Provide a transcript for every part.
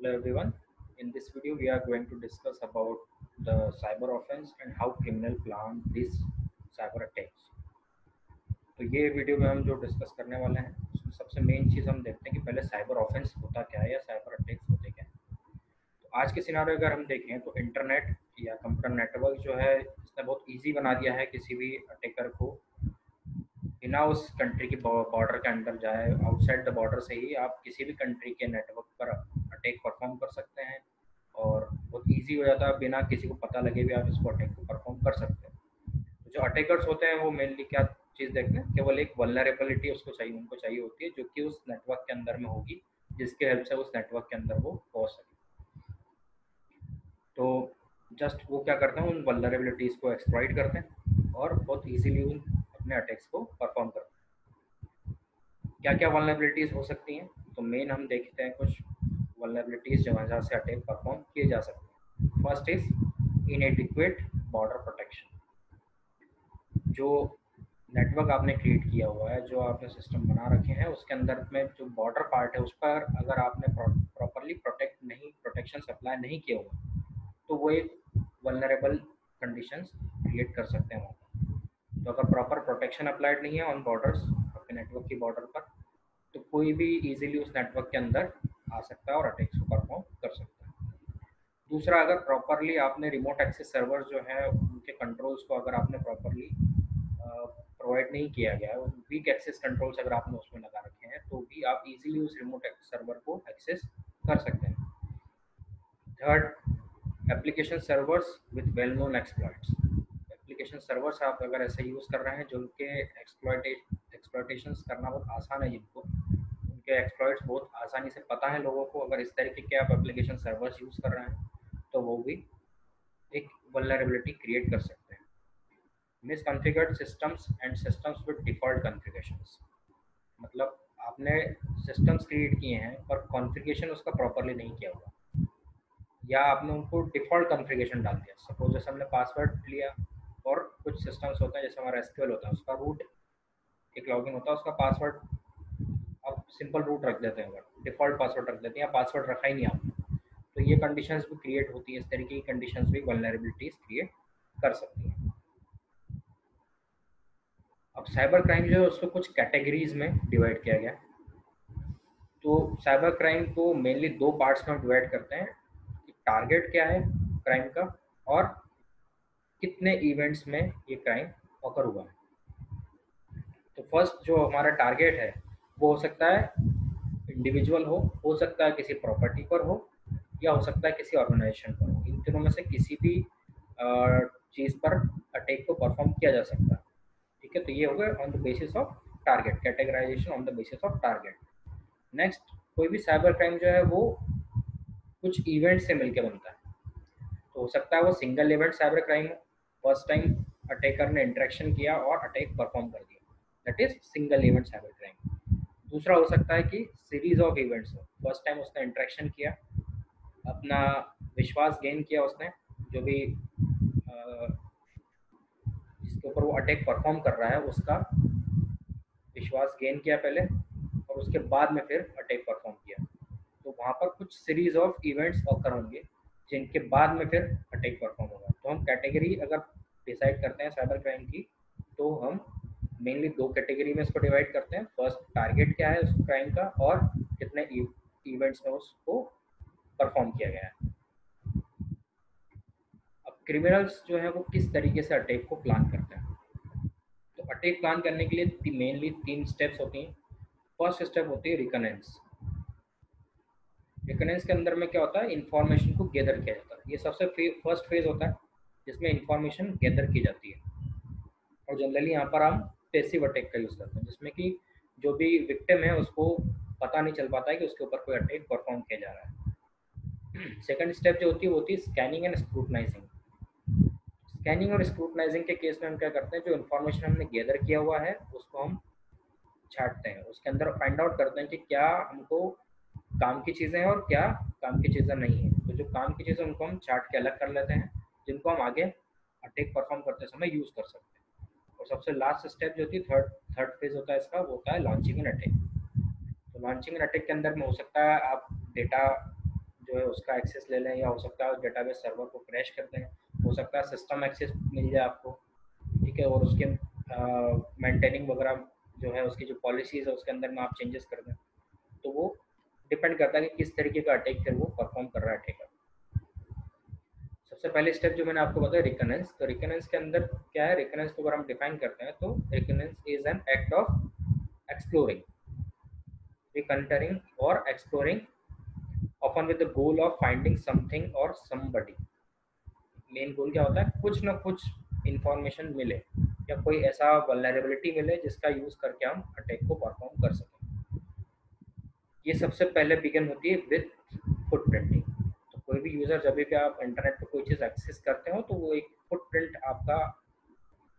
Hello everyone. In this video, we are going to discuss about the cyber offense and how criminal plan these cyber attacks. तो ये video में हम जो discuss करने वाले हैं उसमें सबसे मेन चीज़ हम देखते हैं कि पहले साइबर ऑफेंस होता क्या है या साइबर अटैक्स होते क्या हैं। तो आज के सिनारियो अगर हम देखें तो इंटरनेट या कंप्यूटर नेटवर्क जो है इसने बहुत इजी बना दिया है किसी भी अटैकर को बिना उस कंट्री की बॉर्डर के अंदर जाए आउटसाइड द बॉर्डर से ही आप किसी भी कंट्री के नेटवर्क पर अटैक परफॉर्म कर सकते हैं और बहुत इजी हो जाता है बिना किसी को पता लगे भी आप इसको अटैक को परफॉर्म कर सकते हैं। तो जो अटैकर्स होते हैं वो मेनली क्या चीज़ देखते हैं, केवल एक वल्नरेबिलिटी उनको चाहिए होती है जो कि उस नेटवर्क के अंदर में होगी, जिसके हेल्प से उस नेटवर्क के अंदर वो पहुँच सके। तो जस्ट वो क्या करते हैं, उन वल्नरेबिलिटीज़ को एक्सप्लॉइट करते हैं और बहुत ईजीली उन अपने अटैक्स को परफॉर्म करते हैं। क्या क्या वल्नरेबिलिटीज़ हो सकती हैं, तो मेन हम देखते हैं कुछ वल्नरेबिलिटीज़ जहाँ से अटैक परफॉर्म किए जा सकते हैं। First is इनएडिक्वेट border protection. जो नेटवर्क आपने क्रिएट किया हुआ है, जो आपने सिस्टम बना रखे हैं, उसके अंदर में जो बॉर्डर पार्ट है उस पर अगर आपने प्रॉपरली प्रोटेक्शन सप्लाई नहीं किया हुआ तो वो एक वल्नरेबल कंडीशंस क्रिएट कर सकते हैं वहाँ पर। तो अगर प्रॉपर प्रोटेक्शन अप्लाइड नहीं है ऑन बॉर्डर्स, आपके नेटवर्क की बॉर्डर पर, तो कोई भी इजीली उस नेटवर्क के अंदर आ सकता है और अटैक्स को परफॉर्म कर सकता है। दूसरा, अगर प्रॉपरली आपने रिमोट एक्सेस सर्वर जो है उनके कंट्रोल्स को अगर आपने प्रॉपरली प्रोवाइड नहीं किया गया है, वीक एक्सेस कंट्रोल्स अगर आपने उसमें लगा रखे हैं, तो भी आप इजीली उस रिमोट सर्वर को एक्सेस कर सकते हैं। Third, application servers with well known exploits. Application servers आप अगर ऐसे यूज़ कर रहे हैं जो उनके एक्सप्लॉयटेशंस करना बहुत आसान है, जिनको उनके एक्सप्लॉइट्स बहुत आसानी से पता है लोगों को, अगर इस तरीके के आप एप्लीकेशन सर्वर्स यूज़ कर रहे हैं तो वो भी एक वल्नरेबिलिटी क्रिएट कर सकते हैं। Misconfigured systems and systems with default configurations. मतलब आपने सिस्टम्स क्रिएट किए हैं पर कॉन्फ़िगरेशन उसका प्रॉपरली नहीं किया हुआ, या आपने उनको डिफ़ॉल्ट कॉन्फ़िगरेशन डाल दिया। सपोज जैसे हमने पासवर्ड लिया और कुछ सिस्टम्स होते हैं जैसे हमारा एसक्यूएल होता है, उसका रूट एक लॉगिन होता है, उसका पासवर्ड आप सिंपल रूट रख देते हैं, अगर डिफ़ॉल्ट पासवर्ड रख देते हैं या पासवर्ड रखा ही नहीं आपने, तो ये कंडीशंस भी क्रिएट होती है। इस तरीके की कंडीशंस भी वल्नरेबिलिटीज़ क्रिएट कर सकती हैं। अब साइबर क्राइम जो है उसको कुछ कैटेगरीज में डिवाइड किया गया है। तो साइबर क्राइम को मेनली दो पार्ट्स में डिवाइड करते हैं कि टारगेट क्या है क्राइम का और कितने इवेंट्स में ये क्राइम ऑकर हुआ है। तो फर्स्ट जो हमारा टारगेट है वो हो सकता है इंडिविजुअल हो सकता है किसी प्रॉपर्टी पर हो, या हो सकता है किसी ऑर्गेनाइजेशन पर हो। इन तीनों में से किसी भी चीज़ पर अटैक को परफॉर्म किया जा सकता है। ठीक है, तो ये हो गया on the basis of target, categorization on the basis of target. Next, कोई भी साइबर क्राइम जो है वो कुछ इवेंट से मिलकर बनता है। तो हो सकता है वो सिंगल इवेंट साइबर क्राइम हो, फर्स्ट टाइम अटैकर ने इंटरेक्शन किया और अटैक परफॉर्म कर दिया, that is single event cyber crime. दूसरा हो सकता है कि सीरीज ऑफ इवेंट्स हो, फर्स्ट टाइम उसने इंटरेक्शन किया, अपना विश्वास गेन किया उसने, जो भी जिसके ऊपर वो अटैक परफॉर्म कर रहा है उसका विश्वास गेन किया पहले और उसके बाद में फिर अटैक परफॉर्म किया। तो वहाँ पर कुछ सीरीज ऑफ इवेंट्स ऑकर होंगे जिनके बाद में फिर अटैक परफॉर्म होगा। तो हम कैटेगरी अगर डिसाइड करते हैं साइबर क्राइम की, तो हम मेनली दो कैटेगरी में इसको डिवाइड करते हैं। फर्स्ट, टारगेट क्या है उस क्राइम का और कितने इवेंट्स में उसको परफॉर्म किया गया है। अब क्रिमिनल्स जो है वो किस तरीके से अटैक को प्लान करते हैं, तो अटैक प्लान करने के लिए मेनली तीन स्टेप्स होती हैं। फर्स्ट स्टेप होती है रिकनेंस। रिकनेंस के अंदर में क्या होता है, इन्फॉर्मेशन को गैदर किया जाता है। ये सबसे फर्स्ट फेज होता है जिसमें इन्फॉर्मेशन गैदर की जाती है, और जनरली यहाँ पर हम पैसिव अटैक का यूज़ करते हैं जिसमें कि जो भी विक्टिम है उसको पता नहीं चल पाता है कि उसके ऊपर कोई अटैक परफॉर्म किया जा रहा है। सेकंड स्टेप जो होती है स्कैनिंग एंड स्क्रूटनाइजिंग। स्कैनिंग और स्क्रूटनाइजिंग के केस में हम क्या करते हैं, जो इन्फॉर्मेशन हमने गैदर किया हुआ है उसको हम छांटते हैं, उसके अंदर फाइंड आउट करते हैं कि क्या हमको काम की चीज़ें हैं और क्या काम की चीज़ें नहीं हैं। तो जो काम की चीज़ें उनको हम छांट के अलग कर लेते हैं, जिनको हम आगे अटैक परफॉर्म करते समय यूज़ कर सकते हैं। और सबसे लास्ट स्टेप जो होती है, थर्ड फेज होता है इसका, वो होता है लॉन्चिंग एन अटैक। तो लॉन्चिंग एन अटैक के अंदर में हो सकता है आप डेटा जो है उसका एक्सेस ले लें, या हो सकता है डेटाबेस सर्वर को क्रैश कर दें, हो सकता है सिस्टम एक्सेस मिल जाए आपको, ठीक है, और उसके मेंटेनिंग वगैरह जो है उसकी जो पॉलिसीज़ है उसके अंदर में आप चेंजेस कर दें। तो वो डिपेंड करता है कि किस तरीके का अटैक फिर वो परफॉर्म कर रहा है अटैकर। सबसे पहले स्टेप जो मैंने आपको बताया रिकनेंस, तो रिकनेंस के अंदर क्या है, रिकनेंस को अगर हम डिफाइन करते हैं तो reconnaissance is an act of exploring, reconnoitring or exploring often with the goal of finding something or somebody। Main goal क्या होता है, कुछ ना कुछ इंफॉर्मेशन मिले या कोई ऐसा वल्नरेबिलिटी मिले जिसका यूज करके हम अटैक को परफॉर्म कर सकें। ये सबसे पहले बिगिन होती है विद फुटप्रिंटिंग। तो कोई भी यूजर जब भी आप इंटरनेट पर कोई चीज़ एक्सेस करते हो तो वो एक फुटप्रिंट आपका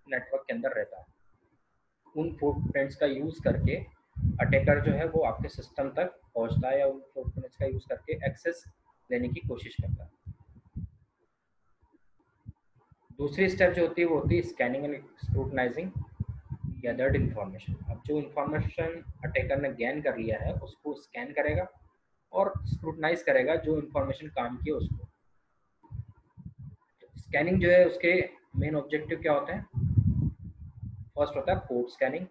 नेटवर्क के अंदर रहता है। उन फुटप्रिंट्स का यूज करके अटैकर जो है वो आपके सिस्टम तक पहुंचता है या उन फुटप्रिंट्स का यूज करके एक्सेस लेने की कोशिश करता है। दूसरी स्टेप जो होती है वो होती है scanning and scrutinising gathered information. अब जो इन्फॉर्मेशन अटैकर ने गैन कर लिया है उसको स्कैन करेगा और स्क्रूटनाइज करेगा जो इन्फॉर्मेशन काम की है उसको। स्कैनिंग जो है उसके मेन ऑब्जेक्टिव क्या होते हैं, फर्स्ट होता है पोर्ट स्कैनिंग।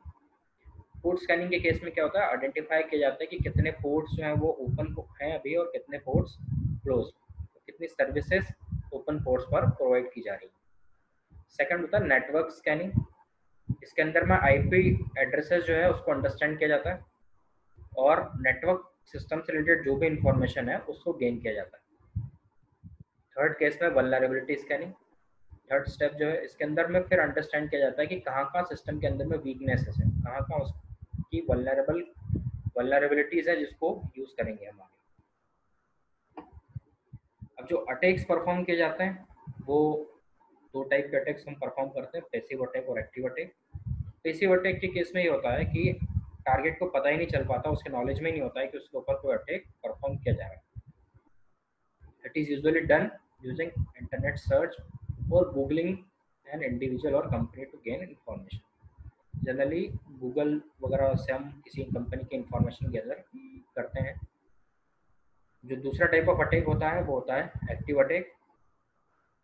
पोर्ट स्कैनिंग के केस में क्या होता है, आइडेंटिफाई किया जाता है कि कितने पोर्ट्स जो हैं वो ओपन हैं अभी और कितने पोर्ट्स क्लोज, कितनी सर्विसेज ओपन पोर्ट्स पर प्रोवाइड की जा रही है। सेकंड होता है नेटवर्क स्कैनिंग, इसके अंदर में आईपी एड्रेसेस जो है उसको अंडरस्टैंड किया जाता है और नेटवर्क सिस्टम से रिलेटेड जो भी इंफॉर्मेशन है उसको गेन किया जाता है। थर्ड केस में वल्नरेबिलिटी स्कैनिंग, थर्ड स्टेप जो है इसके अंदर में फिर अंडरस्टैंड किया जाता है कि कहाँ कहाँ सिस्टम के अंदर में वीकनेसेस है, कहाँ कहाँ उसकी वल्नरेबिलिटीज है जिसको यूज करेंगे हम आगे। अब जो अटैक्स परफॉर्म किए जाते हैं वो दो टाइप के अटैक्स हम परफॉर्म करते हैं, पैसिव अटैक और एक्टिव अटैक। पैसिव अटैक के केस में ये होता है कि टारगेट को पता ही नहीं चल पाता, उसके नॉलेज में ही नहीं होता है कि उसके ऊपर कोई अटैक परफॉर्म किया जा रहा है। It is usually done using internet search और गूगलिंग एन इंडिविजुअल और company to gain information. Generally Google वगैरह से हम किसी कंपनी की इंफॉर्मेशन गैदर करते हैं। जो दूसरा टाइप ऑफ अटैक होता है वो होता है एक्टिव अटैक।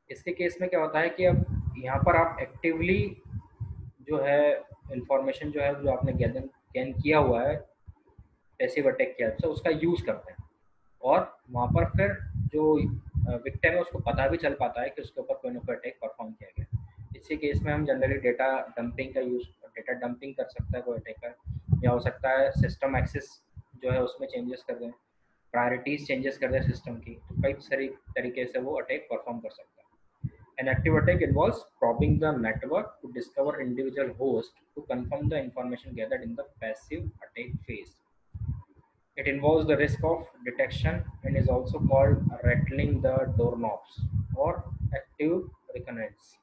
इसके केस में क्या होता है कि अब यहाँ पर आप एक्टिवली जो है इंफॉर्मेशन जो है जो आपने गेन किया हुआ है पैसिव अटैक की हेल्प से उसका यूज करते हैं और वहाँ पर फिर जो विक्टिम है उसको पता भी चल पाता है कि उसके ऊपर कोई ना कोई अटैक परफॉर्म किया गया। इसी केस में हम जनरली डेटा डंपिंग कर सकता है कोई अटैकर, या हो सकता है सिस्टम एक्सेस जो है उसमें चेंजेस कर दें, प्रायोरिटीज चेंजेस कर दें सिस्टम की, तो कई सारी तरीके से वो अटैक परफॉर्म कर सकता है। An active attack involves probing the network to discover individual host to confirm the information gathered in the passive attack phase. It involves the risk of detection and is also called rattling the doorknobs or active reconnaissance.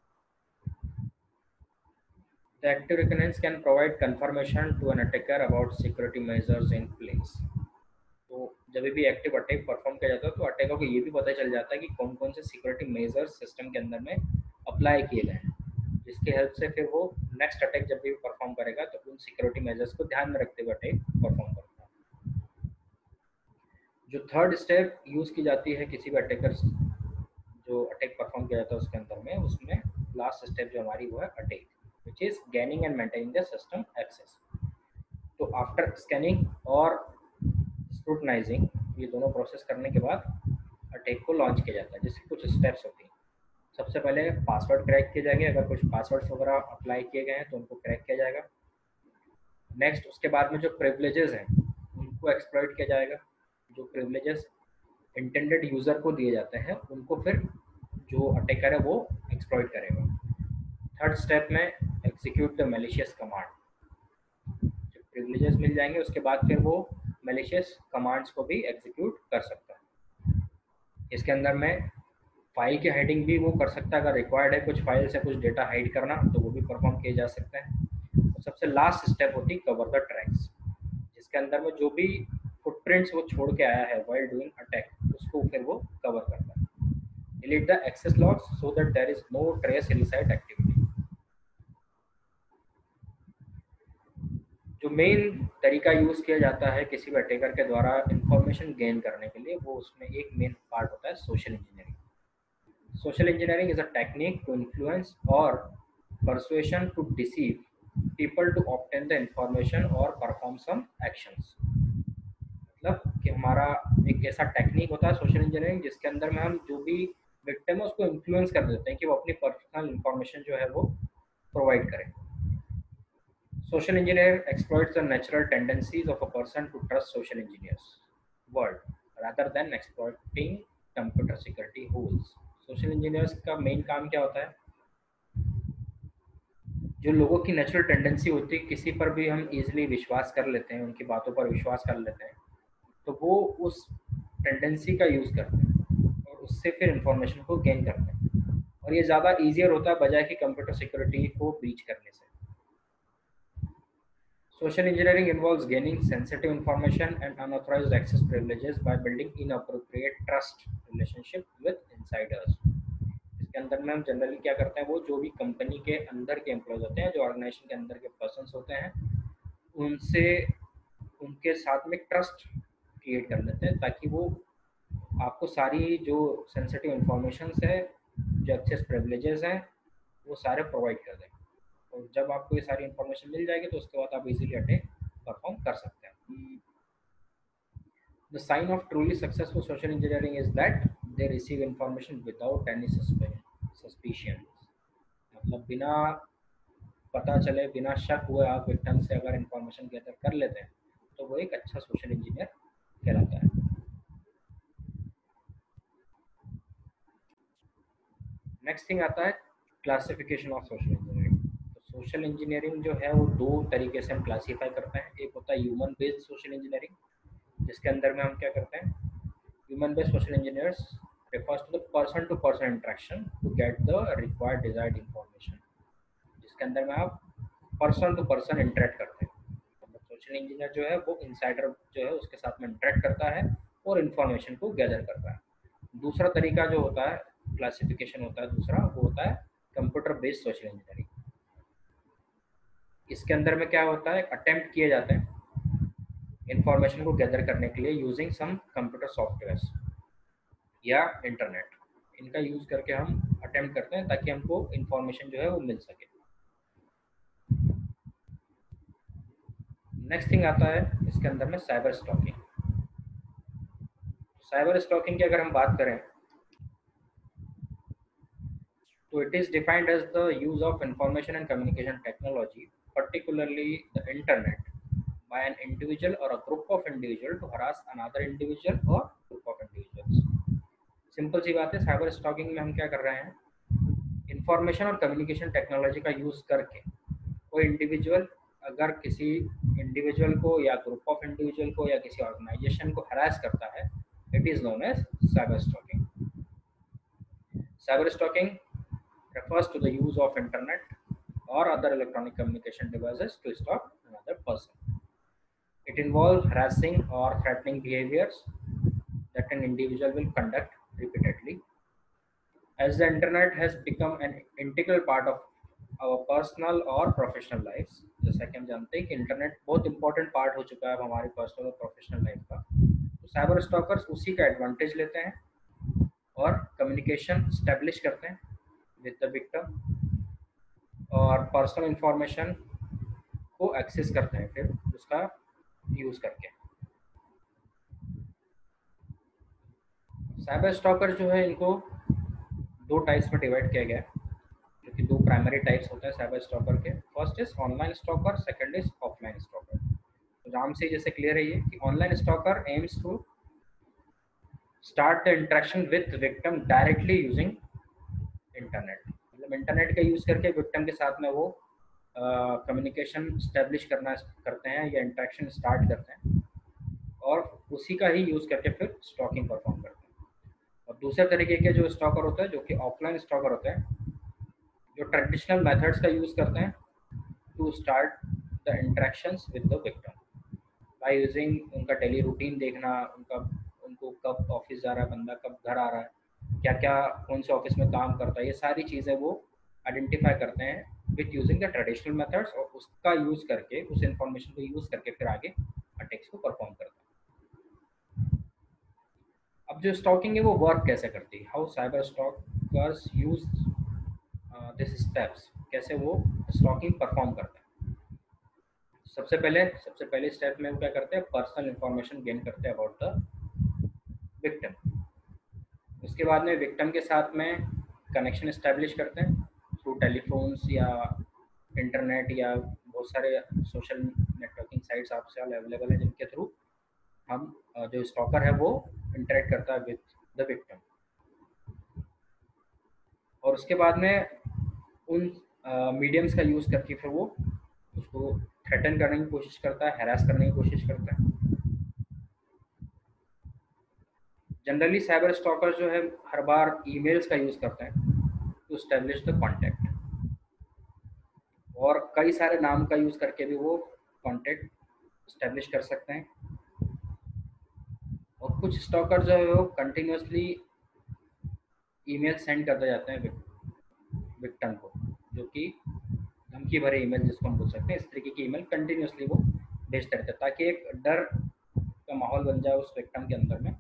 The active reconnaissance can provide confirmation to an attacker about security measures in place. तो जब भी active attack perform किया जाता है तो attacker को ये भी पता चल जाता है कि कौन कौन से सिक्योरिटी मेजर्स सिस्टम के अंदर में अप्लाई किए गए हैं, जिसकी हेल्प से फिर वो नेक्स्ट अटैक जब भी परफॉर्म करेगा तो उन सिक्योरिटी मेजर्स को ध्यान में रखते हुए अटैक परफॉर्म करता है। जो थर्ड स्टेप यूज़ की जाती है किसी भी अटैकर जो अटैक परफॉर्म किया जाता है उसके अंदर में, उसमें लास्ट स्टेप जो हमारी वो है attack, which is gaining and maintaining the system access. तो आफ्टर स्कैनिंग और स्क्रूटनाइजिंग ये दोनों प्रोसेस करने के बाद अटैक को लॉन्च किया जाता है, जिसकी कुछ स्टेप्स होती हैं। सबसे पहले पासवर्ड क्रैक किए जाएंगे, अगर कुछ पासवर्ड्स वगैरह अप्लाई किए गए हैं तो उनको क्रैक किया जाएगा। नेक्स्ट उसके बाद में जो प्रिविलेजेस हैं उनको एक्सप्लॉइट किया जाएगा। जो प्रिविलेजेस इंटेंडेड यूज़र को दिए जाते हैं उनको फिर जो अटैकर है वो एक्सप्लॉइट करेगा। थर्ड स्टेप में एग्जीक्यूट द मैलिशियस कमांड। जब प्रिविलेजेस मिल जाएंगे उसके बाद फिर वो मैलिशियस कमांड्स को भी एग्जीक्यूट कर सकता है। इसके अंदर में फाइल की हाइडिंग भी वो कर सकता है, अगर रिक्वायर्ड है कुछ फाइल से कुछ डेटा हाइड करना तो वो भी परफॉर्म किए जा सकते हैं। और सबसे लास्ट स्टेप होती है कवर द ट्रैक्स, जिसके अंदर में जो भी फुटप्रिंट्स वो छोड़ के आया है व्हाइल डूइंग अटैक उसको फिर वो कवर करता है। Delete the access logs so that there is no trace inside activity. जो मेन तरीका यूज़ किया जाता है किसी भी अटैकर के द्वारा इंफॉर्मेशन गेन करने के लिए, वो उसमें एक मेन पार्ट होता है social engineering. Social engineering is a technique to influence or persuasion to deceive people to obtain the information or perform some actions. मतलब कि हमारा एक ऐसा टेक्निक होता है सोशल इंजीनियरिंग जिसके अंदर में हम जो भी विक्टिम है उसको इन्फ्लुएंस कर देते हैं कि वो अपनी पर्सनल इंफॉर्मेशन जो है वो प्रोवाइड करें. Social engineer exploits the natural tendencies of a person to trust social engineers world rather than exploiting computer security holes. Social engineers का मेन काम क्या होता है? जो लोगों की नेचुरल टेंडेंसी होती है, किसी पर भी हम इजीली विश्वास कर लेते हैं, उनकी बातों पर विश्वास कर लेते हैं, तो वो उस टेंडेंसी का यूज़ करते हैं और उससे फिर इंफॉर्मेशन को गेन करते हैं, और ये ज़्यादा ईजियर होता है बजाय कि कंप्यूटर सिक्योरिटी को ब्रीच करने से. Social engineering involves gaining sensitive information and unauthorized access privileges by building inappropriate trust relationship with insiders. इसके अंदर में हम जनरली क्या करते हैं, वो जो भी कंपनी के अंदर के एम्प्लॉयज होते हैं, जो ऑर्गेनाइजेशन के अंदर के पर्सन्स होते हैं, उनसे उनके साथ में ट्रस्ट क्रिएट कर लेते हैं ताकि वो आपको सारी जो सेंसिटिव इंफॉर्मेशंस है, जो एक्सेस प्रिविलेजेस हैं, वो सारे प्रोवाइड कर दें. और जब आपको ये सारी इंफॉर्मेशन मिल जाएगी तो उसके बाद आप इजीली अटैक परफॉर्म कर सकते हैं. The sign of truly successful social engineering is that they receive information without any suspicion. मतलब बिना पता चले, बिना शक हुए आप विक्टिम से अगर इंफॉर्मेशन गैदर कर लेते हैं तो वो एक अच्छा सोशल इंजीनियर कहलाता है. नेक्स्ट थिंग आता है क्लासिफिकेशन ऑफ सोशल इंजीनियरिंग. तो सोशल इंजीनियरिंग जो है वो दो तरीके से हम क्लासीफाई करते हैं. एक होता है ह्यूमन बेस्ड सोशल इंजीनियरिंग, जिसके अंदर में हम क्या करते हैं, human based social engineers refers to the person to person interaction to get the required desired information. जिसके अंदर में आप पर्सन टू पर्सन इंटरेक्ट करते हैं. मतलब सोशल इंजीनियर जो है वो इनसाइडर जो है उसके साथ में इंटरेक्ट करता है और इंफॉर्मेशन को गैदर करता है. दूसरा तरीका जो होता है, क्लासिफिकेशन होता है दूसरा, वो होता है कंप्यूटर बेस्ड सोशल इंजीनियरिंग. इसके अंदर में क्या होता है, अटेम्प्ट किए जाते हैं इंफॉर्मेशन को गैदर करने के लिए यूजिंग सम कंप्यूटर सॉफ्टवेयर्स या इंटरनेट. इनका यूज़ करके हम अटेम्प्ट करते हैं ताकि हमको इंफॉर्मेशन जो है वो मिल सके. नेक्स्ट थिंग आता है इसके अंदर में साइबर स्टॉकिंग. साइबर स्टॉकिंग की अगर हम बात करें तो it is defined as the use of information and communication technology, particularly the internet, by an individual or a group of individual to harass another individual or group of individuals. Simple सी बात है, cyber stalking में हम क्या कर रहे हैं, information और कम्युनिकेशन टेक्नोलॉजी का यूज़ करके कोई इंडिविजुअल अगर किसी इंडिविजुअल को या ग्रुप ऑफ इंडिविजुअल को या किसी ऑर्गेनाइजेशन को हरास करता है, it is known as cyber stalking. Cyber stalking refers to the use of internet or other electronic communication devices to stalk another person. It involves harassing or threatening behaviors that an individual will conduct repeatedly. As the internet has become an integral part of our personal और professional life, जैसा कि हम जानते हैं कि internet बहुत important part हो चुका है अब हमारी पर्सनल और प्रोफेशनल लाइफ का, तो साइबर स्टॉकर्स उसी का एडवांटेज लेते हैं और कम्युनिकेशन स्टैब्लिश करते हैं विद द विक्टिम और पर्सनल इंफॉर्मेशन को एक्सेस करते हैं फिर उसका यूज़ करके. साइबर स्टॉकर जो है इनको दो टाइप्स में डिवाइड किया गया है, जो कि दो प्राइमरी टाइप्स होते हैं साइबर स्टॉकर के. First is online stalker, second is offline stalker. तो नाम से जैसे क्लियर है ये कि online stalker aims to start the interaction with victim directly using internet. मतलब इंटरनेट का यूज़ करके विक्टिम के साथ में वो कम्युनिकेशन स्टैब्लिश करते हैं या इंटरेक्शन स्टार्ट करते हैं और उसी का ही यूज़ करके फिर स्टॉकिंग परफॉर्म करते हैं. और दूसरे तरीके के जो स्टॉकर होते हैं, जो कि ऑफलाइन स्टॉकर होते हैं, जो ट्रेडिशनल मेथड्स का यूज़ करते हैं to start the interactions with the victim by using उनका डेली रूटीन देखना, उनको कब ऑफिस जा रहा है बंदा, कब घर आ रहा है, क्या क्या कौन से ऑफिस में काम करता है, ये सारी चीज़ें वो आइडेंटिफाई करते हैं with using the traditional methods, और उसका यूज करके, उस इंफॉर्मेशन को यूज करके फिर आगे अटैक्स को परफॉर्म करते हैं। अब जो स्टॉकिंग है वो वर्क कैसे करती है, how cyber stalkers use this steps, कैसे वो स्टॉकिंग परफॉर्म करते हैं। सबसे पहले स्टेप में वो क्या करते हैं, पर्सनल इंफॉर्मेशन गेन करते हैं अबाउट द विक्टिम। उसके बाद में विक्टिम के साथ में कनेक्शन इस्टेब्लिश करते हैं थ्रू टेलीफोन्स या इंटरनेट या बहुत सारे सोशल नेटवर्किंग साइट्स आपसे अवेलेबल है, जिनके थ्रू हम जो स्टॉकर है वो इंटरेक्ट करता है विद द विक्टिम। और उसके बाद में उन मीडियम्स का यूज़ करके फिर वो उसको थ्रेटन करने की कोशिश करता है, हैरास करने की कोशिश करता है। जनरली साइबर स्टॉकर जो है हर बार ईमेल्स का यूज़ करते हैं टू स्टेब्लिश द कॉन्टैक्ट, और कई सारे नाम का यूज़ करके भी वो कॉन्टैक्ट स्टेब्लिश कर सकते हैं। और कुछ स्टॉकर जो है वो कंटिन्यूसली ईमेल सेंड करते जाते हैं विक्टिम को, जो कि धमकी भरे ईमेल जिसको हम बोल सकते हैं, इस तरीके की ईमेल कंटिन्यूसली वो भेजते रहते हैं, ताकि एक डर का माहौल बन जाए उस विक्टिम के अंदर में,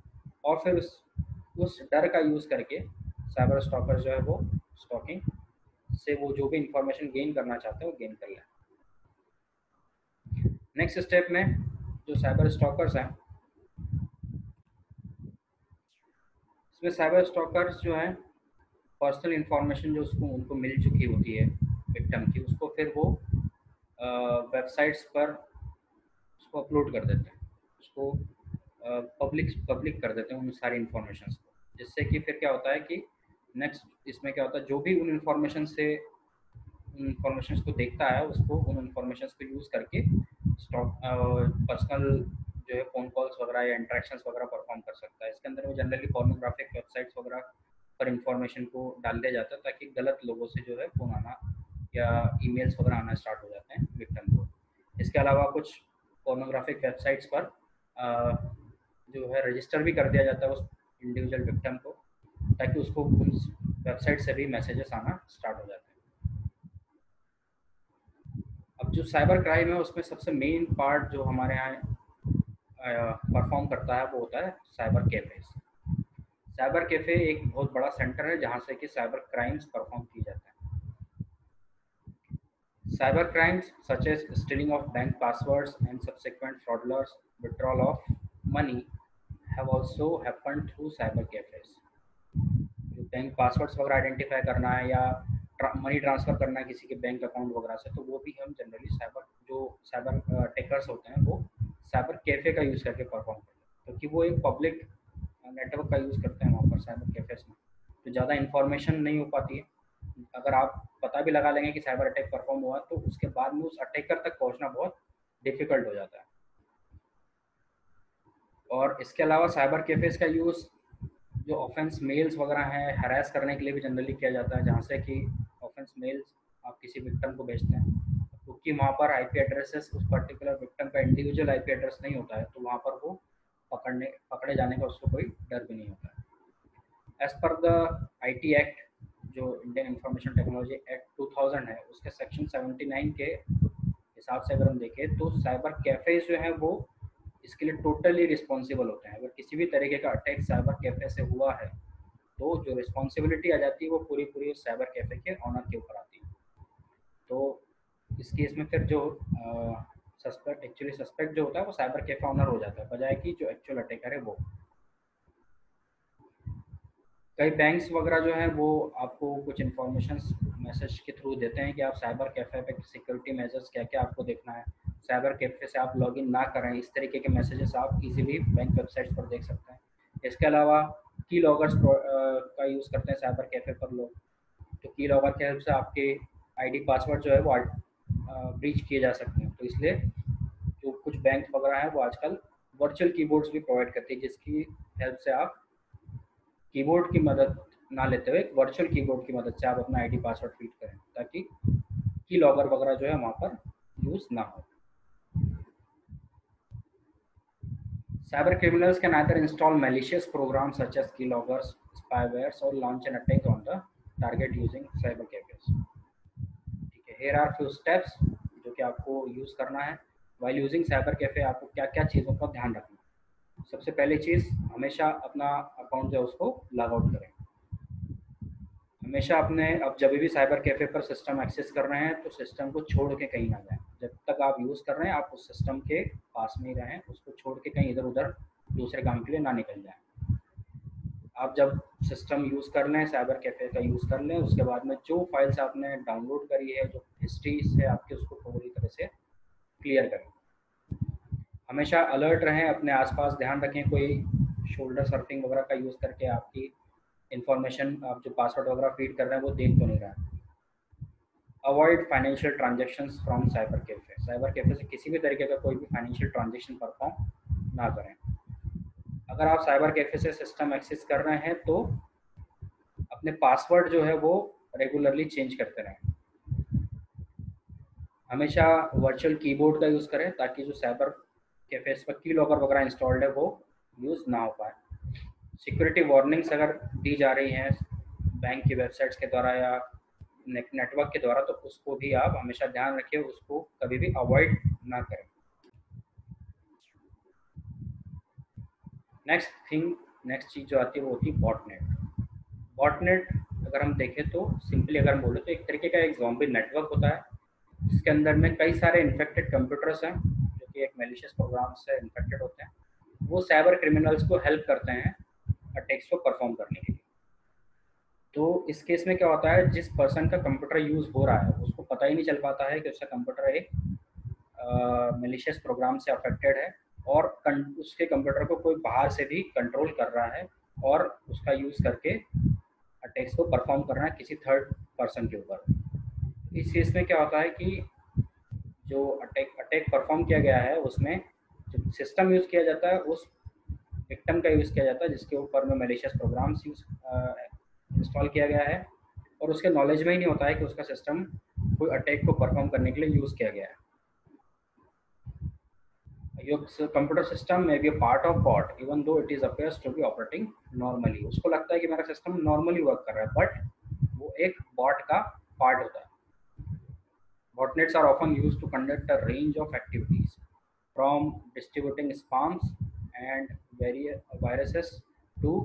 और फिर उस डर का यूज़ करके साइबर स्टॉकर जो है वो स्टॉकिंग से वो जो भी इंफॉर्मेशन गेन करना चाहते हैं वो गेन कर लें। नेक्स्ट स्टेप में जो साइबर स्टॉकर्स हैं, इसमें साइबर स्टॉकर्स जो हैं पर्सनल इंफॉर्मेशन जो उसको उनको मिल चुकी होती है विक्टिम की, उसको फिर वो वेबसाइट्स पर उसको अपलोड कर देते हैं, उसको पब्लिक कर देते हैं उन सारी इंफॉर्मेशन को, जिससे कि फिर क्या होता है कि नेक्स्ट इसमें क्या होता है, जो भी उन इंफॉर्मेशन को देखता है उसको उन इंफॉर्मेशन को यूज़ करके स्टॉक पर्सनल जो है फ़ोन कॉल्स वगैरह या इंट्रैक्शंस वगैरह परफॉर्म कर सकता है। इसके अंदर में जनरली पोर्नोग्राफिक वेबसाइट्स वगैरह पर इंफॉर्मेशन को डाल दिया जाता है, ताकि गलत लोगों से जो है फ़ोन आना या ईमेल्स वगैरह आना स्टार्ट हो जाते हैं विक्टिम को। इसके अलावा कुछ पोर्नोग्राफिक वेबसाइट्स पर जो है रजिस्टर भी कर दिया जाता है उस इंडिविजुअल विक्टिम को, ताकि उसको उस वेबसाइट से भी मैसेजेस आना स्टार्ट हो जाते हैं। अब जो साइबर क्राइम है उसमें सबसे मेन पार्ट जो हमारे यहाँ परफॉर्म करता है वो होता है साइबर कैफेज। साइबर कैफे एक बहुत बड़ा सेंटर है जहाँ से कि साइबर क्राइम्स परफॉर्म किए जाते हैं। Cyber crimes such as stealing of bank passwords and subsequent fraudulent withdrawal of money have also happened through cyber cafes. जो बैंक पासवर्ड्स वगैरह आइडेंटिफाई करना है या मनी ट्रांसफ़र करना है किसी के बैंक अकाउंट वगैरह से, तो वो भी हम जनरली साइबर टेकर्स होते हैं वो साइबर कैफ़े का यूज़ करके परफॉर्म करते हैं, क्योंकि वो एक पब्लिक नेटवर्क का यूज़ करते हैं वहाँ पर साइबर कैफेज में, तो ज़्यादा इन्फॉर्मेशन नहीं हो पाती है। अगर आप पता भी लगा लेंगे कि साइबर अटैक परफॉर्म हुआ, तो उसके बाद में उस अटैकर तक पहुंचना बहुत डिफिकल्ट हो जाता है। और इसके अलावा साइबर कैफेज का यूज़ जो ऑफेंस मेल्स वगैरह हैं हरास करने के लिए भी जनरली किया जाता है, जहाँ से कि ऑफेंस मेल्स आप किसी विक्टिम को भेजते हैं, क्योंकि वहाँ पर आईपी एड्रेसेस उस पर्टिकुलर विक्टिम का इंडिविजुअल आईपी एड्रेस नहीं होता है, तो वहाँ पर वो पकड़े जाने का उसको कोई डर भी नहीं होता है। As per the IT act, जो इंडियन इंफॉर्मेशन टेक्नोलॉजी एक्ट 2000 है, उसके सेक्शन 79 के हिसाब से अगर हम देखें तो साइबर कैफेज जो है वो इसके लिए टोटली रिस्पॉन्सिबल होते हैं। अगर किसी भी तरीके का अटैक साइबर कैफे से हुआ है तो जो रिस्पॉन्सिबिलिटी आ जाती है वो पूरी पूरी साइबर कैफे के ऑनर के ऊपर आती है। तो इस केस में फिर जो सस्पेक्ट जो होता है वो साइबर कैफे ऑनर हो जाता है, बजाय कि जो एक्चुअल अटैकर है वो। कई बैंक्स वगैरह जो हैं वो आपको कुछ इन्फॉर्मेशन मैसेज के थ्रू देते हैं कि आप साइबर कैफ़े पे सिक्योरिटी मेजर्स क्या क्या आपको देखना है, साइबर कैफ़े से आप लॉगिन ना करें, इस तरीके के मैसेजेस आप इजीली बैंक वेबसाइट्स पर देख सकते हैं। इसके अलावा की लॉगर्स का यूज़ करते हैं साइबर कैफ़े पर लोग, तो की लॉगर के हेल्प से आपके आईडी पासवर्ड जो है वो ब्रीच किए जा सकते हैं। तो इसलिए जो कुछ बैंक वगैरह हैं वो आजकल वर्चुअल कीबोर्ड्स भी प्रोवाइड करती है, जिसकी हेल्प से आप कीबोर्ड की मदद ना लेते हुए वर्चुअल कीबोर्ड की मदद से आप अपना आईडी पासवर्ड फीड करें, ताकि की लॉगर वगैरह जो है वहाँ पर यूज़ ना हो। Cyber criminals can either install malicious programs such as keyloggers, spywares, or launch an attack on the target using cyber cafes. here are few steps जो कि आपको यूज़ करना है while using साइबर कैफ़े। आपको क्या क्या चीज़ों का ध्यान रखना है। सबसे पहली चीज़, हमेशा अपना अकाउंट जो है उसको लॉग आउट करें। हमेशा अपने, अब जब भी साइबर कैफ़े पर सिस्टम एक्सेस कर रहे हैं तो सिस्टम को छोड़ के कहीं ना जाएं। जब तक आप यूज़ कर रहे हैं आप उस सिस्टम के पास में ही रहें, उसको छोड़ के कहीं इधर उधर दूसरे काम के लिए ना निकल जाएं। आप जब सिस्टम यूज़ कर लें, साइबर कैफ़े का यूज़ कर लें, उसके बाद में जो फाइल्स आपने डाउनलोड करी है, जो हिस्ट्रीज है आपकी, उसको पूरी तरह से क्लियर करें। हमेशा अलर्ट रहें, अपने आसपास ध्यान रखें कोई शोल्डर सर्फिंग वगैरह का यूज़ करके आपकी इंफॉर्मेशन, आप जो पासवर्ड वगैरह फीड कर रहे हैं वो देख तो नहीं रहा है। Avoid financial transactions from cyber cafe. Cyber cafe से किसी भी तरीके का कोई भी फाइनेंशियल ट्रांजेक्शन परफॉर्म ना करें। अगर आप साइबर कैफ़े से सिस्टम एक्सेस कर रहे हैं तो अपने पासवर्ड जो है वो रेगुलरली चेंज करते रहें। हमेशा वर्चुअल कीबोर्ड का यूज़ करें ताकि जो साइबर कैफ़ेस पर की लॉकर वगैरह इंस्टॉल्ड है वो यूज़ ना हो पाए। सिक्योरिटी वार्निंग्स अगर दी जा रही हैं बैंक की वेबसाइट्स के द्वारा या नेटवर्क के द्वारा तो उसको भी आप हमेशा ध्यान रखिए, उसको कभी भी अवॉइड ना करें। नेक्स्ट चीज़ जो आती है वो होती है बॉटनेट। बॉटनेट अगर हम देखें तो सिंपली अगर हम बोले तो एक तरीके का एक ज़ॉम्बी नेटवर्क होता है जिसके अंदर में कई सारे इन्फेक्टेड कंप्यूटर्स हैं जो कि एक मैलिशियस प्रोग्राम से इन्फेक्टेड होते हैं। वो साइबर क्रिमिनल्स को हेल्प करते हैं अटैक्स को परफॉर्म करने के लिए। तो इस केस में क्या होता है, जिस पर्सन का कंप्यूटर यूज़ हो रहा है उसको पता ही नहीं चल पाता है कि उसका कंप्यूटर एक मैलिशियस प्रोग्राम से अफेक्टेड है और उसके कंप्यूटर को कोई बाहर से भी कंट्रोल कर रहा है और उसका यूज़ करके अटैक्स को परफॉर्म कर रहा है किसी थर्ड पर्सन के ऊपर। इस केस में क्या होता है कि जो अटैक परफॉर्म किया गया है उसमें जो सिस्टम यूज़ किया जाता है उस विक्टिम का यूज़ किया जाता है जिसके ऊपर में मैलिशियस प्रोग्राम्स इंस्टॉल किया गया है और उसके नॉलेज में ही नहीं होता है कि उसका सिस्टम कोई अटैक को परफॉर्म करने के लिए यूज़ किया गया है। Your computer system may be a part of bot even though it is appears to be operating normally। उसको लगता है कि मेरा सिस्टम नॉर्मली वर्क कर रहा है बट वो एक बॉट का पार्ट होता है। Botnets are often used to conduct a range of activities from distributing spams and various viruses to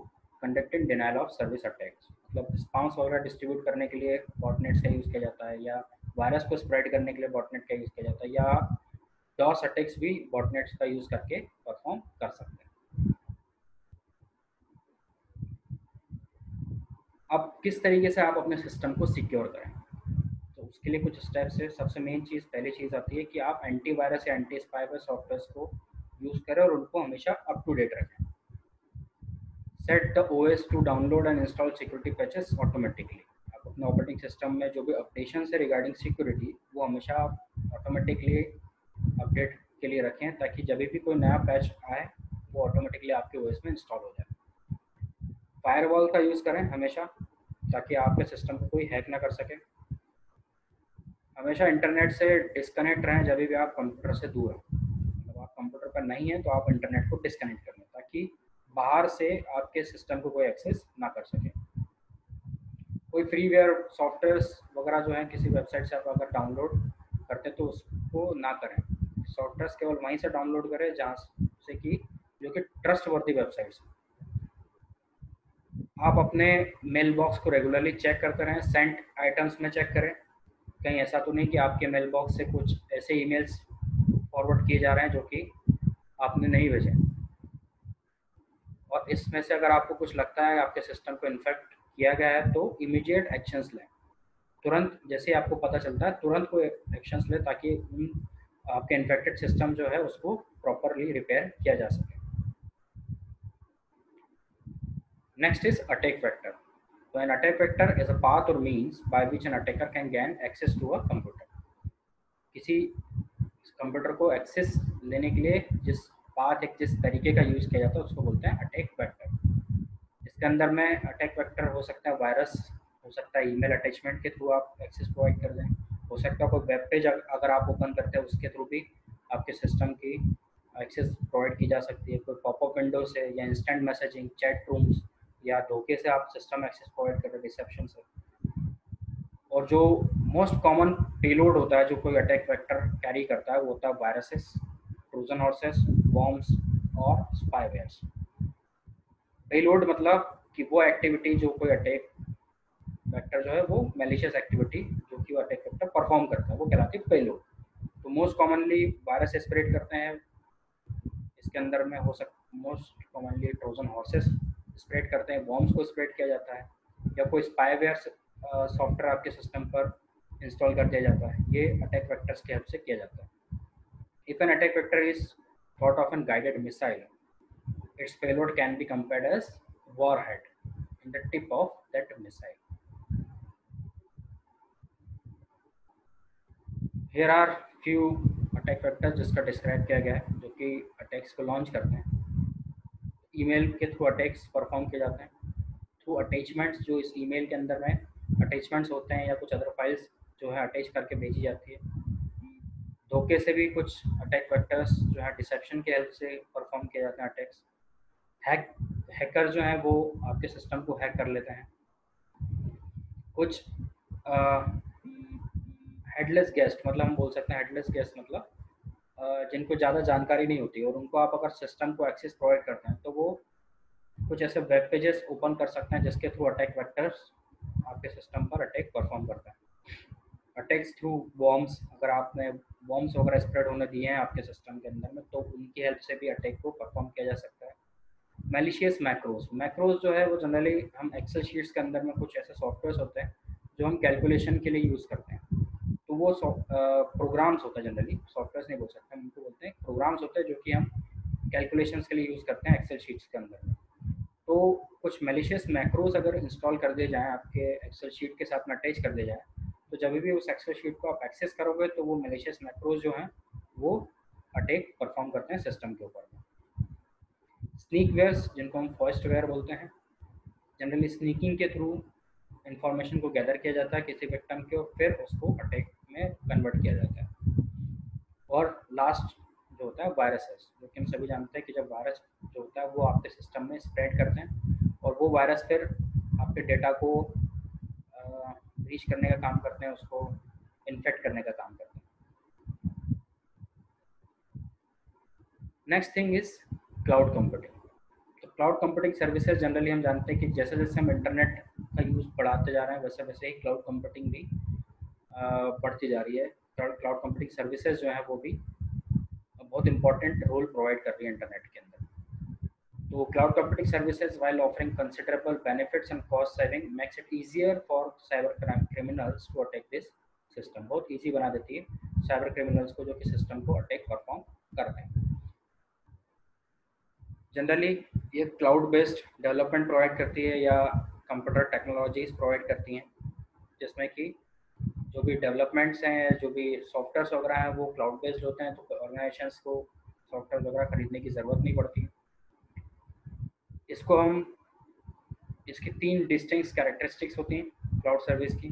conducting denial of service attacks। मतलब स्पाम्स वगैरह डिस्ट्रीब्यूट करने के लिए बॉटनेट्स का यूज़ किया जाता है या वायरस को स्प्रेड करने के लिए बॉटनेट का यूज़ किया जाता है या डॉस अटैक्स भी बॉटनेट्स का यूज़ करके परफॉर्म कर सकते हैं। अब किस तरीके से आप अपने सिस्टम को सिक्योर करें, तो उसके लिए कुछ स्टेप्स है। सबसे मेन चीज़, पहली चीज़ आती है कि आप एंटीवायरस या एंटी स्पाईवेयर सॉफ्टवेयर को यूज़ करें और उनको हमेशा अप टू डेट रखें। Set the OS to download and install security patches automatically. आप अपने ऑपरेटिंग सिस्टम में जो भी अपडेशन है रिगार्डिंग सिक्योरिटी वो हमेशा ऑटोमेटिकली अपडेट के लिए रखें ताकि जब भी कोई नया पैच आए वो ऑटोमेटिकली आपके ओएस में इंस्टॉल हो जाए। फायरवॉल का यूज़ करें हमेशा ताकि आपके सिस्टम को कोई हैक ना कर सके। हमेशा इंटरनेट से डिस्कनेक्ट रहें जब भी आप कंप्यूटर से दूर हैं। मतलब आप कंप्यूटर पर नहीं हैं तो आप इंटरनेट को डिस्कनेक्ट कर लें ताकि बाहर से आपके सिस्टम को कोई एक्सेस ना कर सके। कोई फ्रीवेयर सॉफ्टवेयर्स वगैरह जो हैं किसी वेबसाइट से आप अगर डाउनलोड करते तो उसको ना करें। सॉफ्टवेयर्स केवल वहीं से डाउनलोड करें जहाँ से कि जो कि ट्रस्ट वर्दी वेबसाइट्स। आप अपने मेल बॉक्स को रेगुलरली चेक करते रहें, सेंट आइटम्स में चेक करें कहीं ऐसा तो नहीं कि आपके मेल बॉक्स से कुछ ऐसे ईमेल्स फॉरवर्ड किए जा रहे हैं जो कि आपने नहीं भेजे। और इसमें से अगर आपको कुछ लगता है आपके सिस्टम को इन्फेक्ट किया गया है तो इमीडिएट एक्शंस लें। तुरंत जैसे आपको पता चलता है तुरंत कोई एक्शंस लें ताकि आपके इन्फेक्टेड सिस्टम जो है उसको प्रॉपरली रिपेयर किया जा सके। Next is attack vector. So an attack vector is a path or means by which an attacker can gain access to a computer। किसी कंप्यूटर को एक्सेस लेने के लिए जिस पाथ एक जिस तरीके का यूज़ किया जाता है उसको बोलते हैं अटैक वेक्टर। इसके अंदर में अटैक वेक्टर हो सकता है वायरस, हो सकता है ईमेल अटैचमेंट के थ्रू आप एक्सेस प्रोवाइड कर दें, हो सकता है कोई वेब पेज अगर आप ओपन करते हैं उसके थ्रू भी आपके सिस्टम की एक्सेस प्रोवाइड की जा सकती है। कोई पॉपअप विंडो से या इंस्टेंट मैसेजिंग, चैट रूम्स या धोखे से आप सिस्टम एक्सेस प्रोवाइड कर रहे हैं रिसेप्शन से। और जो मोस्ट कॉमन पेलोड होता है जो कोई अटैक वेक्टर कैरी करता है वो होता है वायरसेस, ट्रोजन हॉर्सेस, बॉम्ब्स और स्पाईवेयर्स। पेलोड मतलब कि वो एक्टिविटी जो कोई अटैक वेक्टर जो है वो मैलिशियस एक्टिविटी जो कि वो अटैक वेक्टर परफॉर्म करता है वो कहलाती है पेलोड। तो मोस्ट कॉमनली वायरस स्प्रेड करते हैं, इसके अंदर में हो सकता most commonly Trojan horses spread करते हैं, बॉम्ब्स को स्प्रेड किया जाता है, या कोई स्पाईवेयर सॉफ्टवेयर आपके सिस्टम पर इंस्टॉल कर दिया जाता है, ये अटैक वेक्टर्स की हेल्प से किया जाता है। If an attack vector is thought of an guided missile, its payload can be compared as warhead in the tip of that missile. Here are few attack vectors जिसका describe किया गया है जो कि अटैक्स को लॉन्च करते हैं। Email के थ्रू अटैक्स परफॉर्म किए जाते हैं, थ्रू अटैचमेंट्स जो इस ईमेल के अंदर में अटैचमेंट्स होते हैं या कुछ अदर फाइल्स जो है अटैच करके भेजी जाती है। धोखे से भी कुछ अटैक वेक्टर्स जो है डिसेप्शन के हेल्प से परफॉर्म किए जाते हैं अटैक्स। हैकर जो है वो आपके सिस्टम को हैक कर लेते हैं। कुछ हेडलेस गेस्ट मतलब हम बोल सकते हैं हेडलेस गेस्ट मतलब जिनको ज़्यादा जानकारी नहीं होती और उनको आप अगर सिस्टम को एक्सेस प्रोवाइड करते हैं तो वो कुछ ऐसे वेब पेजेस ओपन कर सकते हैं जिसके थ्रू अटैक वेक्टर्स आपके सिस्टम पर अटैक परफॉर्म करते हैं। अटैक्स थ्रू बॉम्ब्स, अगर आपने बॉम्ब्स वगैरह स्प्रेड होने दिए हैं आपके सिस्टम के अंदर में तो उनकी हेल्प से भी अटैक को परफॉर्म किया जा सकता है। मैलिशियस मैक्रोज, मैक्रोज जो है वो जनरली हम एक्सेल शीट्स के अंदर में कुछ ऐसे सॉफ्टवेयर होते हैं जो हम कैलकुलेशन के लिए यूज़ करते हैं। तो वो प्रोग्राम्स होते हैं, जनरली सॉफ्टवेयर नहीं बोल सकते, हम उनको बोलते हैं प्रोग्राम्स होते हैं जो कि हम कैलकुलेशंस के लिए यूज़ करते हैं एक्सेल शीट्स के अंदर। तो कुछ मैलिशियस मैक्रोज अगर इंस्टॉल कर दिए जाएँ आपके एक्सेल शीट के साथ में अटैच कर दिए जाए तो जब भी उस एक्सेल शीट को आप एक्सेस करोगे तो वो मैलिशियस मैक्रोज जो हैं वो अटैक परफॉर्म करते हैं सिस्टम के ऊपर। स्नीक वेयर्स जिनको हम फर्स्ट वेयर बोलते हैं, जनरली स्नीकिंग के थ्रू इंफॉर्मेशन को गैदर किया जाता है किसी विक्टिम के और फिर उसको अटैक में कन्वर्ट किया जाता है। और लास्ट जो होता है वायरसेस, जो कि हम सभी जानते हैं कि जब वायरस जो होता है वो आपके सिस्टम में स्प्रेड करते हैं और वो वायरस फिर आपके डेटा को ब्रीच करने का काम करते हैं, उसको इन्फेक्ट करने का काम करते हैं। Next thing is cloud computing. तो क्लाउड कंप्यूटिंग सर्विसेज जनरली हम जानते हैं कि जैसे जैसे हम इंटरनेट का यूज़ बढ़ाते जा रहे हैं वैसे वैसे ही क्लाउड कंप्यूटिंग भी बढ़ती जा रही है। क्लाउड कंप्यूटिंग सर्विसेज जो है वो भी बहुत इंपॉर्टेंट रोल प्रोवाइड कर रही है इंटरनेट के अंदर। तो cloud computing services while offering considerable benefits and cost saving makes it easier for cyber criminals to attack this system। बहुत ईजी बना देती है साइबर क्रिमिनल्स को जो कि सिस्टम को अटैक परफॉर्म करते हैं। जनरली ये क्लाउड बेस्ड डेवलपमेंट प्रोवाइड करती है या कंप्यूटर टेक्नोलॉजीज प्रोवाइड करती हैं जिसमें कि जो भी डेवलपमेंट्स हैं जो भी सॉफ्टवेयर वगैरह हैं वो क्लाउड बेस्ड होते हैं, तो ऑर्गेनाइजेशंस को सॉफ्टवेयर वगैरह खरीदने की ज़रूरत नहीं पड़ती। इसको हम इसकी तीन डिस्टिंक्ट कैरेक्टरिस्टिक्स होती हैं क्लाउड सर्विस की।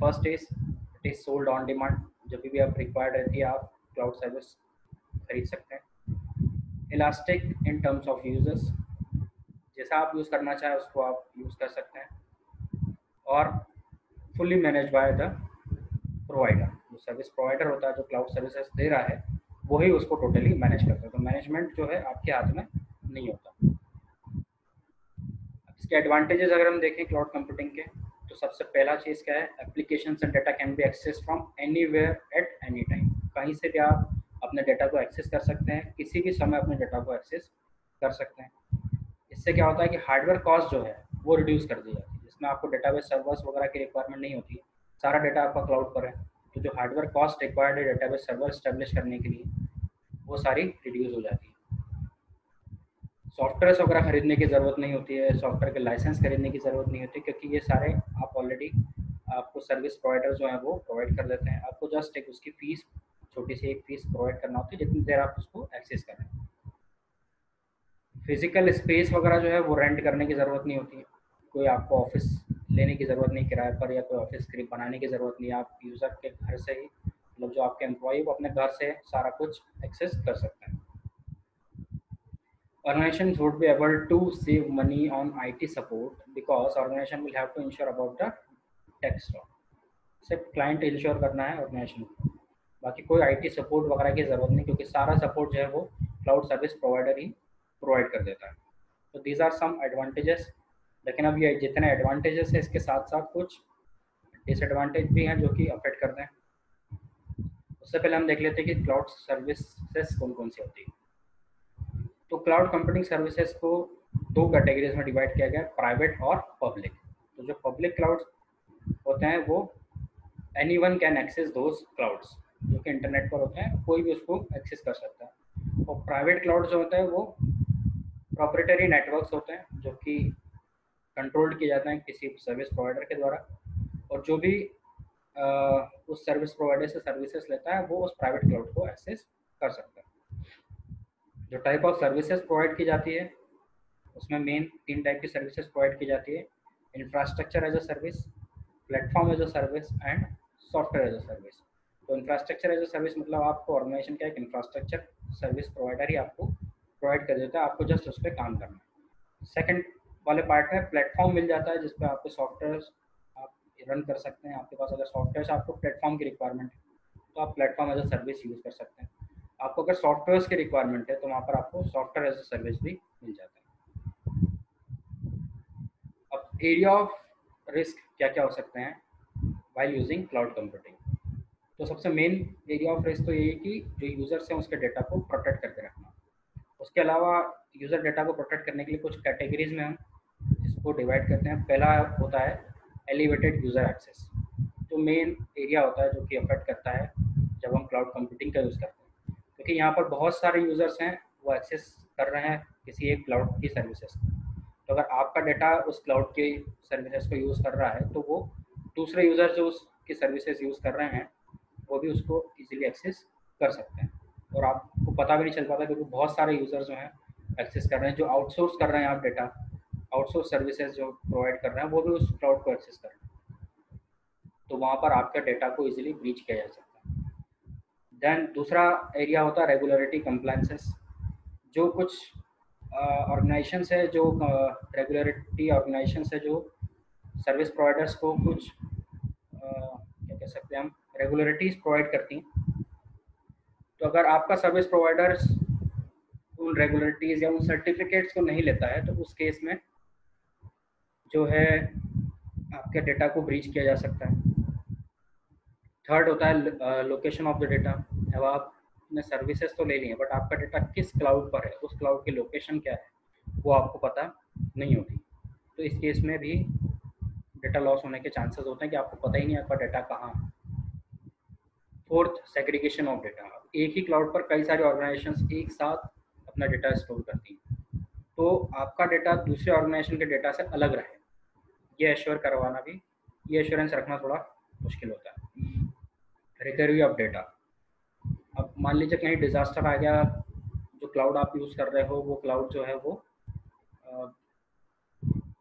First is it is sold on demand, जब भी आप रिक्वायर्ड रहती है आप क्लाउड सर्विस खरीद सकते हैं। Elastic in terms of users, जैसा आप यूज़ करना चाहें उसको आप यूज़ कर सकते हैं। और fully manage by the provider, जो सर्विस प्रोवाइडर होता है जो क्लाउड सर्विसेज दे रहा है वही उसको टोटली मैनेज करता है, तो मैनेजमेंट जो है आपके हाथ में नहीं होता। इसके एडवांटेजेस अगर हम देखें क्लाउड कंप्यूटिंग के तो सबसे पहला चीज़ क्या है, application and data can be access from anywhere at any time. कहीं से भी आप अपने डेटा को एक्सेस कर सकते हैं, किसी भी समय अपने डेटा को एक्सेस कर सकते हैं। इससे क्या होता है कि हार्डवेयर कॉस्ट जो है वो रिड्यूस कर दी जाती है, जिसमें आपको डेटाबेस सर्वर्स वगैरह की रिक्वायरमेंट नहीं होती है, सारा डेटा आपका क्लाउड पर है। तो जो हार्डवेयर कॉस्ट रिक्वायर्ड है डेटाबेस सर्वर स्टैब्लिश करने के लिए वो सारी रिड्यूस हो जाती है। सॉफ्टवेयर वगैरह खरीदने की ज़रूरत नहीं होती है, सॉफ्टवेयर के लाइसेंस खरीदने की ज़रूरत नहीं होती, क्योंकि ये सारे आप ऑलरेडी आपको सर्विस प्रोवाइडर जो है वो प्रोवाइड कर देते हैं। आपको जस्ट एक उसकी फ़ीस, छोटी सी एक फ़ीस प्रोवाइड करना होती है जितनी देर आप उसको एक्सेस करें। फिजिकल स्पेस वगैरह जो है वो रेंट करने की ज़रूरत नहीं होती है, कोई आपको ऑफिस लेने की ज़रूरत नहीं किराए पर, या कोई ऑफिस क्रिप बनाने की ज़रूरत नहीं। आप यूज़र के घर से ही, मतलब जो आपके एम्प्लॉय वो अपने घर से सारा कुछ एक्सेस कर सकते हैं। Organizations would be able to save money on IT support because organization will have to ensure about the tech stock। सिर्फ क्लाइंट इंश्योर करना है ऑर्गेनाइजेशन को, बाकी कोई आईटी सपोर्ट वगैरह की ज़रूरत नहीं, क्योंकि सारा सपोर्ट जो है वो क्लाउड सर्विस प्रोवाइडर ही प्रोवाइड कर देता है। तो दीज आर सम एडवांटेजेस। लेकिन अब ये जितने एडवांटेजेस है इसके साथ साथ कुछ डिसएडवांटेज भी हैं जो कि अफेक्ट करते हैं। उससे पहले हम देख लेते हैं कि क्लाउड सर्विसेज कौन कौन सी होती है। तो क्लाउड कंप्यूटिंग सर्विसेज को दो कैटेगरीज में डिवाइड किया गया है, प्राइवेट और पब्लिक। तो जो पब्लिक क्लाउड होते हैं वो anyone can access those clouds, जो कि इंटरनेट पर होते हैं, कोई भी उसको एक्सेस कर सकता है। और प्राइवेट क्लाउड जो होता है वो प्रोप्राइटरी नेटवर्क्स होते हैं जो कि कंट्रोल्ड किए जाते हैं किसी सर्विस प्रोवाइडर के द्वारा, और जो भी उस सर्विस प्रोवाइडर से सर्विसेज लेता है वो उस प्राइवेट क्लाउड को एक्सेस कर सकता है। जो टाइप ऑफ सर्विसेज प्रोवाइड की जाती है उसमें मेन 3 टाइप की सर्विसेज प्रोवाइड की जाती है: infrastructure as a service, platform as a service and software as a service. तो इंफ्रास्ट्रक्चर एज अ सर्विस मतलब आपको ऑर्गेनाइजेशन का एक इंफ्रास्ट्रक्चर सर्विस प्रोवाइडर ही आपको प्रोवाइड कर देता है, आपको जस्ट उस पर काम करना है। सेकेंड वाले पार्ट में प्लेटफॉर्म मिल जाता है जिसपे आपको सॉफ्टवेयर आप रन कर सकते हैं। आपके पास अगर सॉफ्टवेयर से आपको प्लेटफॉर्म की रिक्वायरमेंट है तो आप platform as a service use कर सकते हैं। आपको अगर सॉफ्टवेयर की रिक्वायरमेंट है तो वहाँ पर आपको सॉफ्टवेयर एज अ सर्विस भी मिल जाता है। अब एरिया ऑफ रिस्क क्या क्या हो सकते हैं वाइल यूजिंग क्लाउड कंप्यूटिंग। तो सबसे मेन एरिया ऑफ रिस्क तो यही है कि जो यूजर्स हैं उसके डेटा को प्रोटेक्ट करके रखना। उसके अलावा यूज़र डेटा को प्रोटेक्ट करने के लिए कुछ कैटेगरीज में हम इसको डिवाइड करते हैं। पहला होता है एलिवेटेड यूज़र एक्सेस। तो मेन एरिया होता है जो कि अफेक्ट करता है जब हम क्लाउड कंप्यूटिंग का यूज़ करते हैं, क्योंकि यहाँ पर बहुत सारे यूज़र्स हैं वो एक्सेस कर रहे हैं किसी एक क्लाउड की सर्विसेज को। तो अगर आपका डेटा उस क्लाउड की सर्विसेज को यूज़ कर रहा है तो वो दूसरे यूज़र जो उसकी सर्विसेज यूज़ कर रहे हैं वो भी उसको इजीली एक्सेस कर सकते हैं, और आपको पता भी नहीं चल पाता क्योंकि बहुत सारे यूज़र जो हैं एक्सेस कर रहे हैं। जो आउटसोर्स कर रहे हैं आप डेटा, आउटसोर्स सर्विसेज जो प्रोवाइड कर रहे हैं वो भी उस क्लाउड को एक्सेस कर रहे हैं, तो वहाँ पर आपके डेटा को इजीली ब्रीच किया जा सकता है। देन दूसरा एरिया होता है रेगुलरिटी कंप्लायंसेस। जो कुछ ऑर्गेनाइजेशन है जो रेगुलरिटी ऑर्गेनाइजेशन है जो सर्विस प्रोवाइडर्स को कुछ क्या कह सकते हैं हम रेगुलरिटीज़ प्रोवाइड करती हैं। तो अगर आपका सर्विस प्रोवाइडर्स उन रेगुलरिटीज़ या उन सर्टिफिकेट्स को नहीं लेता है तो उस केस में जो है आपके डेटा को ब्रीच किया जा सकता है। थर्ड होता है लोकेशन ऑफ द डेटा। अब आपने सर्विसेज तो ले ली है बट आपका डेटा किस क्लाउड पर है, उस क्लाउड की लोकेशन क्या है वो आपको पता नहीं होती, तो इस केस में भी डेटा लॉस होने के चांसेस होते हैं कि आपको पता ही नहीं आपका डेटा कहाँ है। Fourth, segregation of data. एक ही क्लाउड पर कई सारी ऑर्गेनाइजेशंस एक साथ अपना डेटा स्टोर करती हैं, तो आपका डेटा दूसरे ऑर्गेनाइजेशन के डेटा से अलग रहे, ये एश्योर करवाना भी, ये एश्योरेंस रखना थोड़ा मुश्किल होता है। Recovery of data. अब मान लीजिए कहीं डिज़ास्टर आ गया, जो क्लाउड आप यूज़ कर रहे हो वो क्लाउड जो है वो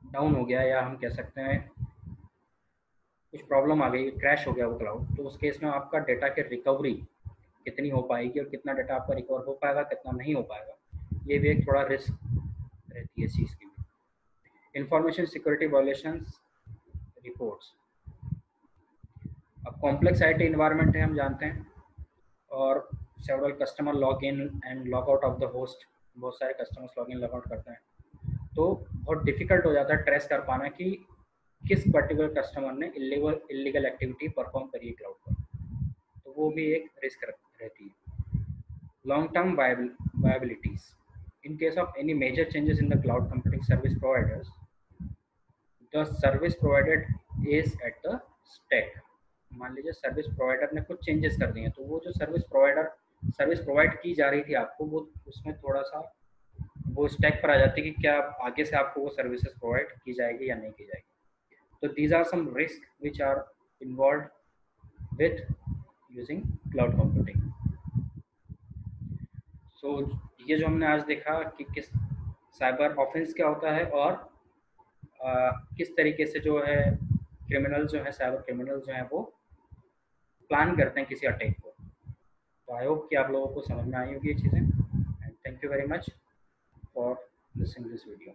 डाउन हो गया, या हम कह सकते हैं कुछ प्रॉब्लम आ गई, क्रैश हो गया वो क्लाउड, तो उस केस में आपका डेटा की रिकवरी कितनी हो पाएगी और कितना डेटा आपका रिकवर हो पाएगा कितना नहीं हो पाएगा, ये भी एक थोड़ा रिस्क रहती है इस चीज़ की। Information security violations reports. अब कॉम्प्लेक्स आईटी इन्वायरमेंट है हम जानते हैं, और several customer log in and log out of the host, बहुत सारे customers log in log out करते हैं, तो बहुत डिफिकल्ट हो जाता है ट्रेस कर पाना कि किस पर्टिकुलर कस्टमर ने इलीगल एक्टिविटी परफॉर्म करी है क्लाउड पर, तो वो भी एक रिस्क रहती है। Long term viabilities. In case of any major changes in the cloud computing service providers, the service provided is at the stake. मान लीजिए सर्विस प्रोवाइडर ने कुछ चेंजेस कर दिए हैं, तो वो जो सर्विस प्रोवाइड की जा रही थी आपको, वो उसमें थोड़ा सा वो स्टैक पर आ जाती है कि क्या आगे से आपको वो सर्विसेज प्रोवाइड की जाएगी या नहीं की जाएगी। तो these are some risk which are involve with using cloud computing. So ये जो हमने आज देखा कि किस साइबर ऑफेंस क्या होता है, और किस तरीके से जो है क्रिमिनल जो है साइबर क्रिमिनल जो है वो प्लान करते हैं किसी अटैक को। तो आई होप कि आप लोगों को समझ में आई होगी ये चीज़ें, and thank you very much for listening this video.